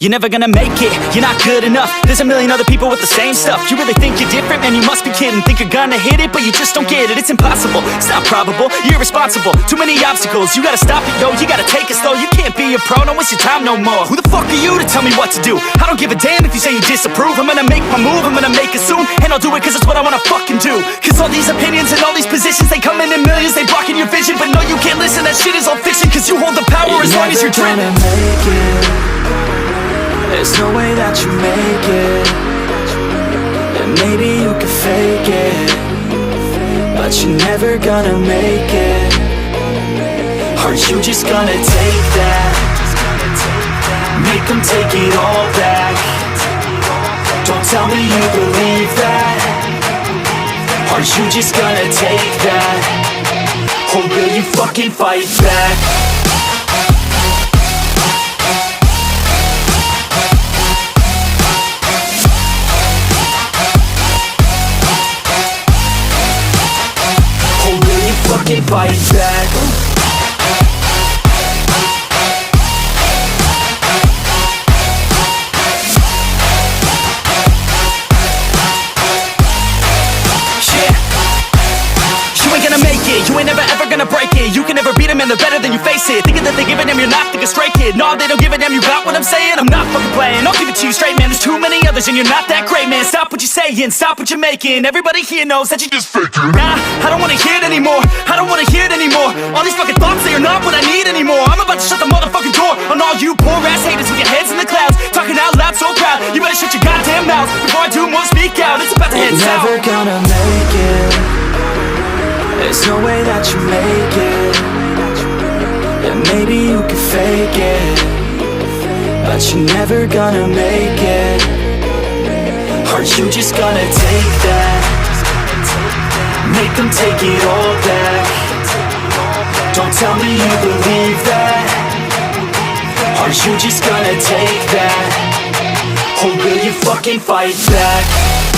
You're never gonna make it, you're not good enough. There's a million other people with the same stuff. You really think you're different? Man, you must be kidding. Think you're gonna hit it, but you just don't get it. It's impossible, it's not probable, you're irresponsible. Too many obstacles, you gotta stop it, yo. You gotta take it slow, you can't be a pro. Don't waste your time no more. Who the fuck are you to tell me what to do? I don't give a damn if you say you disapprove. I'm gonna make my move, I'm gonna make it soon. And I'll do it cause it's what I wanna fucking do. Cause all these opinions and all these positions, they come in millions, they blocking your vision. But no, you can't listen, that shit is all fiction. Cause you hold the power as long as you're dreaming. There's no way that you make it. And maybe you can fake it, but you're never gonna make it. Aren't you just gonna take that? Make them take it all back. Don't tell me you believe that. Aren't you just gonna take that? Or will you fucking fight back? Fucking fight back. Yeah. You ain't gonna make it, you ain't never ever gonna break it. You can never beat them and they're better than you face it. Thinking that they give a damn, you're not thinking straight, kid. No, they don't give a damn, you got what I'm saying? I'm not fucking playing, I'll give it to you straight, man. There's too many others and you're not that great, man. Stop what you're saying, stop what you're making. Everybody here knows that you just faking. Nah, I don't wanna hear it anymore, I don't wanna hear it anymore. All these fucking thoughts, they are not what I need anymore. I'm about to shut the motherfucking door on all you poor ass haters with your heads in the clouds, talking out loud so proud. You better shut your goddamn mouth before I do more, speak out. It's about to head south. You're never gonna make it. There's no way that you make it. And maybe you can fake it, but you're never gonna make it. Aren't you just gonna take that? Make them take it all back. Don't tell me you believe that. Aren't you just gonna take that? Or will you fucking fight back?